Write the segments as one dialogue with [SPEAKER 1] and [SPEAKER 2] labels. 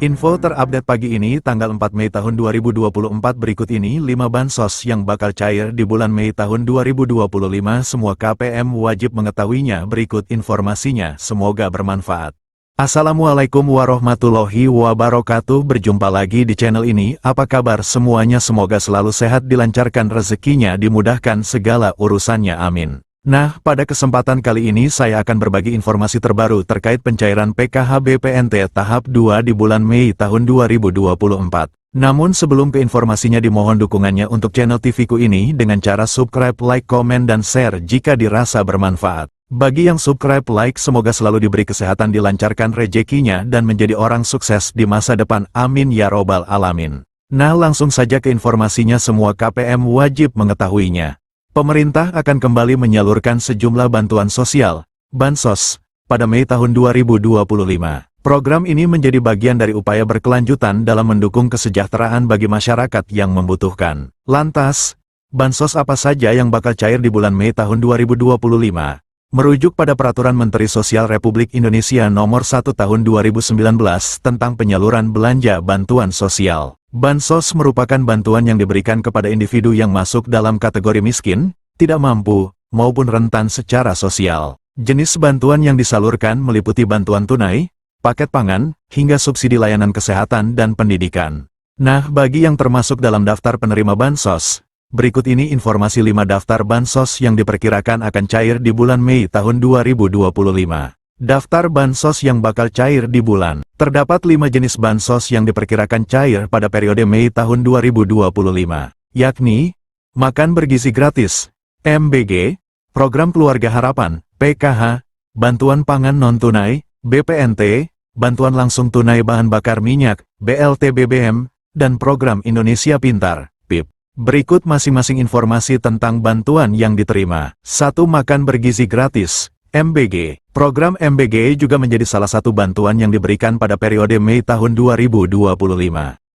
[SPEAKER 1] Info terupdate pagi ini tanggal 4 Mei tahun 2024 berikut ini 5 bansos yang bakal cair di bulan Mei tahun 2025. Semua KPM wajib mengetahuinya. Berikut informasinya, semoga bermanfaat. Assalamualaikum warahmatullahi wabarakatuh. Berjumpa lagi di channel ini. Apa kabar semuanya? Semoga selalu sehat, dilancarkan rezekinya, dimudahkan segala urusannya, amin. Nah, pada kesempatan kali ini saya akan berbagi informasi terbaru terkait pencairan PKH BPNT tahap 2 di bulan Mei tahun 2024. Namun sebelum ke informasinya, dimohon dukungannya untuk channel TV-ku ini dengan cara subscribe, like, komen, dan share jika dirasa bermanfaat. Bagi yang subscribe, like, semoga selalu diberi kesehatan, dilancarkan rezekinya, dan menjadi orang sukses di masa depan, amin ya robbal alamin. Nah, langsung saja ke informasinya. Semua KPM wajib mengetahuinya. Pemerintah akan kembali menyalurkan sejumlah bantuan sosial, bansos, pada Mei tahun 2025. Program ini menjadi bagian dari upaya berkelanjutan dalam mendukung kesejahteraan bagi masyarakat yang membutuhkan. Lantas, bansos apa saja yang bakal cair di bulan Mei tahun 2025? Merujuk pada Peraturan Menteri Sosial Republik Indonesia Nomor 1 Tahun 2019 tentang penyaluran belanja bantuan sosial. Bansos merupakan bantuan yang diberikan kepada individu yang masuk dalam kategori miskin, tidak mampu, maupun rentan secara sosial. Jenis bantuan yang disalurkan meliputi bantuan tunai, paket pangan, hingga subsidi layanan kesehatan dan pendidikan. Nah, bagi yang termasuk dalam daftar penerima bansos, berikut ini informasi 5 daftar bansos yang diperkirakan akan cair di bulan Mei tahun 2025. Daftar bansos yang bakal cair di bulan. Terdapat 5 jenis bansos yang diperkirakan cair pada periode Mei tahun 2025, yakni makan bergizi gratis, MBG, program keluarga harapan, PKH, bantuan pangan non-tunai, BPNT, bantuan langsung tunai bahan bakar minyak, BLT BBM, dan program Indonesia Pintar, PIP. Berikut masing-masing informasi tentang bantuan yang diterima. 1. Makan bergizi gratis, MBG. Program MBG juga menjadi salah satu bantuan yang diberikan pada periode Mei tahun 2025.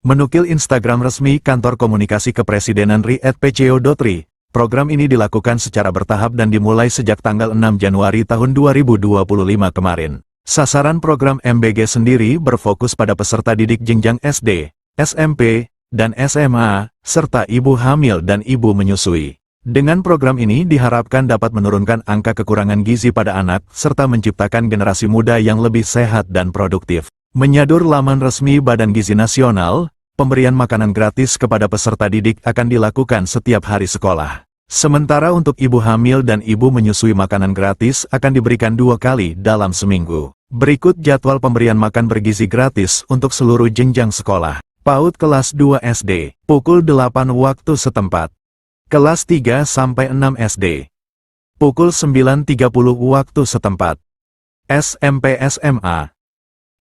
[SPEAKER 1] Menukil Instagram resmi Kantor Komunikasi Kepresidenan RI @pco.ri, program ini dilakukan secara bertahap dan dimulai sejak tanggal 6 Januari tahun 2025 kemarin. Sasaran program MBG sendiri berfokus pada peserta didik jenjang SD, SMP, dan SMA, serta ibu hamil dan ibu menyusui. Dengan program ini diharapkan dapat menurunkan angka kekurangan gizi pada anak, serta menciptakan generasi muda yang lebih sehat dan produktif. Menyadur laman resmi Badan Gizi Nasional, pemberian makanan gratis kepada peserta didik akan dilakukan setiap hari sekolah. Sementara untuk ibu hamil dan ibu menyusui, makanan gratis akan diberikan 2 kali dalam seminggu. Berikut jadwal pemberian makan bergizi gratis untuk seluruh jenjang sekolah. PAUD kelas 2 SD, pukul 8 waktu setempat. Kelas 3 sampai 6 SD, pukul 9.30 waktu setempat. SMP SMA,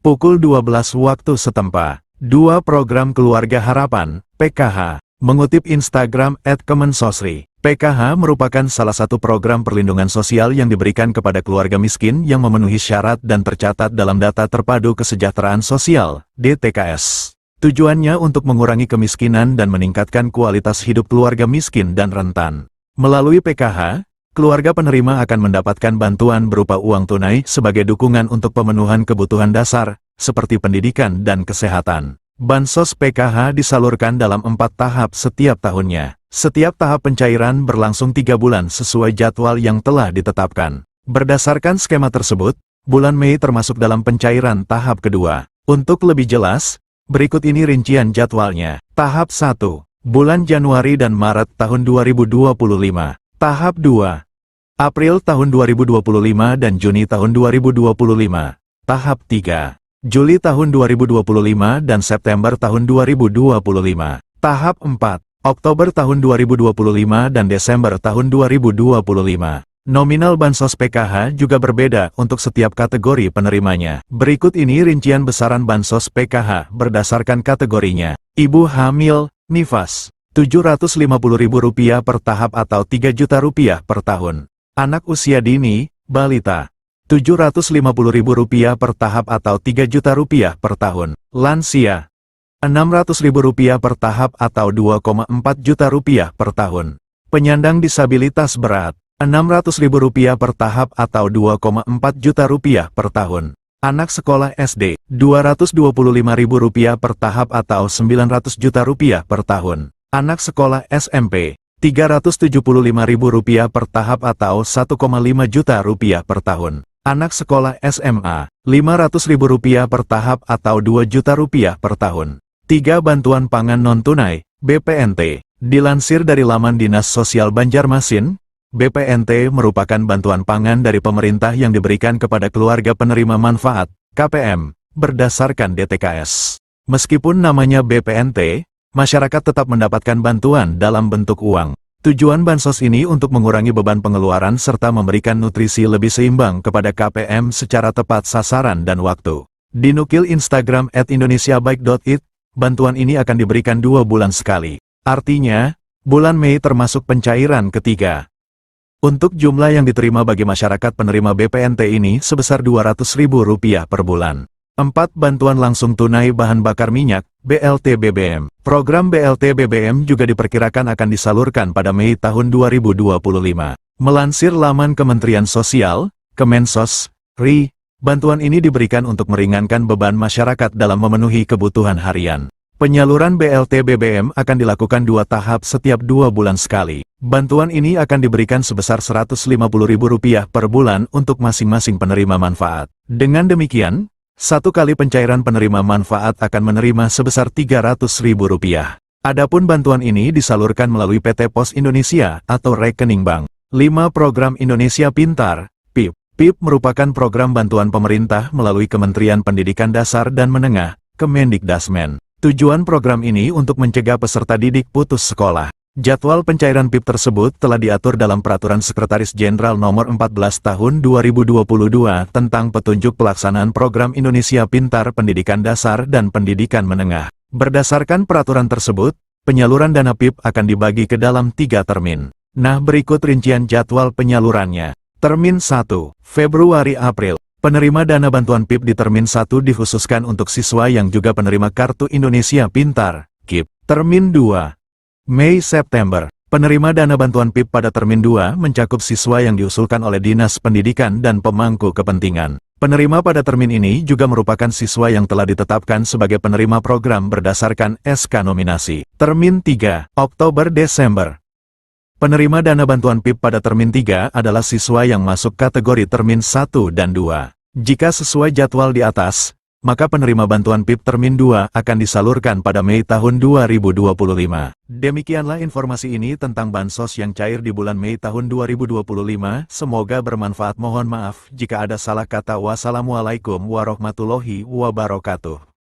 [SPEAKER 1] pukul 12 waktu setempat. 2. Program Keluarga Harapan, PKH. Mengutip Instagram @kemensosri, PKH merupakan salah satu program perlindungan sosial yang diberikan kepada keluarga miskin yang memenuhi syarat dan tercatat dalam Data Terpadu Kesejahteraan Sosial, DTKS. Tujuannya untuk mengurangi kemiskinan dan meningkatkan kualitas hidup keluarga miskin dan rentan. Melalui PKH, keluarga penerima akan mendapatkan bantuan berupa uang tunai sebagai dukungan untuk pemenuhan kebutuhan dasar, seperti pendidikan dan kesehatan. Bansos PKH disalurkan dalam 4 tahap setiap tahunnya. Setiap tahap pencairan berlangsung 3 bulan sesuai jadwal yang telah ditetapkan. Berdasarkan skema tersebut, bulan Mei termasuk dalam pencairan tahap kedua. Untuk lebih jelas, berikut ini rincian jadwalnya. Tahap 1, bulan Januari dan Maret tahun 2025. Tahap 2, April tahun 2025 dan Juni tahun 2025. Tahap 3, Juli tahun 2025 dan September tahun 2025. Tahap 4, Oktober tahun 2025 dan Desember tahun 2025. Nominal bansos PKH juga berbeda untuk setiap kategori penerimanya. Berikut ini rincian besaran bansos PKH berdasarkan kategorinya. Ibu hamil, nifas, Rp750.000 per tahap atau Rp3 juta per tahun. Anak usia dini, balita, Rp750.000 per tahap atau Rp3 juta per tahun. Lansia, Rp600.000 per tahap atau Rp2,4 juta per tahun. Penyandang disabilitas berat, Rp600.000 per tahap atau Rp2,4 juta per tahun. Anak sekolah SD, Rp225.000 per tahap atau Rp900 juta per tahun. Anak sekolah SMP, Rp375.000 per tahap atau Rp1,5 juta per tahun. Anak sekolah SMA, Rp500.000 per tahap atau Rp2 juta per tahun. 3. Bantuan pangan non-tunai, BPNT. Dilansir dari laman Dinas Sosial Banjarmasin, BPNT merupakan bantuan pangan dari pemerintah yang diberikan kepada keluarga penerima manfaat, KPM, berdasarkan DTKS. Meskipun namanya BPNT, masyarakat tetap mendapatkan bantuan dalam bentuk uang. Tujuan bansos ini untuk mengurangi beban pengeluaran serta memberikan nutrisi lebih seimbang kepada KPM secara tepat sasaran dan waktu. Dinukil Instagram @indonesiabaik.it, bantuan ini akan diberikan 2 bulan sekali. Artinya, bulan Mei termasuk pencairan ketiga. Untuk jumlah yang diterima bagi masyarakat penerima BPNT ini sebesar Rp200.000 per bulan. 4. Bantuan langsung tunai bahan bakar minyak, BLT BBM. Program BLT BBM juga diperkirakan akan disalurkan pada Mei tahun 2025. Melansir laman Kementerian Sosial, Kemensos, RI, bantuan ini diberikan untuk meringankan beban masyarakat dalam memenuhi kebutuhan harian. Penyaluran BLT BBM akan dilakukan 2 tahap setiap 2 bulan sekali. Bantuan ini akan diberikan sebesar Rp150.000 per bulan untuk masing-masing penerima manfaat. Dengan demikian, 1 kali pencairan penerima manfaat akan menerima sebesar Rp300.000. Adapun bantuan ini disalurkan melalui PT Pos Indonesia atau rekening bank. 5. Program Indonesia Pintar, PIP. PIP merupakan program bantuan pemerintah melalui Kementerian Pendidikan Dasar dan Menengah, Kemendikdasmen. Tujuan program ini untuk mencegah peserta didik putus sekolah. Jadwal pencairan PIP tersebut telah diatur dalam Peraturan Sekretaris Jenderal Nomor 14 Tahun 2022 tentang petunjuk pelaksanaan program Indonesia Pintar Pendidikan Dasar dan Pendidikan Menengah. Berdasarkan peraturan tersebut, penyaluran dana PIP akan dibagi ke dalam 3 termin. Nah, berikut rincian jadwal penyalurannya. Termin 1, Februari-April. Penerima dana bantuan PIP di Termin 1 dikhususkan untuk siswa yang juga penerima Kartu Indonesia Pintar, KIP. Termin 2, Mei-September. Penerima dana bantuan PIP pada Termin 2 mencakup siswa yang diusulkan oleh Dinas Pendidikan dan pemangku kepentingan. Penerima pada termin ini juga merupakan siswa yang telah ditetapkan sebagai penerima program berdasarkan SK nominasi. Termin 3, Oktober-Desember. Penerima dana bantuan PIP pada Termin 3 adalah siswa yang masuk kategori Termin 1 dan 2. Jika sesuai jadwal di atas, maka penerima bantuan PIP Termin 2 akan disalurkan pada Mei tahun 2025. Demikianlah informasi ini tentang bansos yang cair di bulan Mei tahun 2025. Semoga bermanfaat. Mohon maaf jika ada salah kata. Wassalamualaikum warahmatullahi wabarakatuh.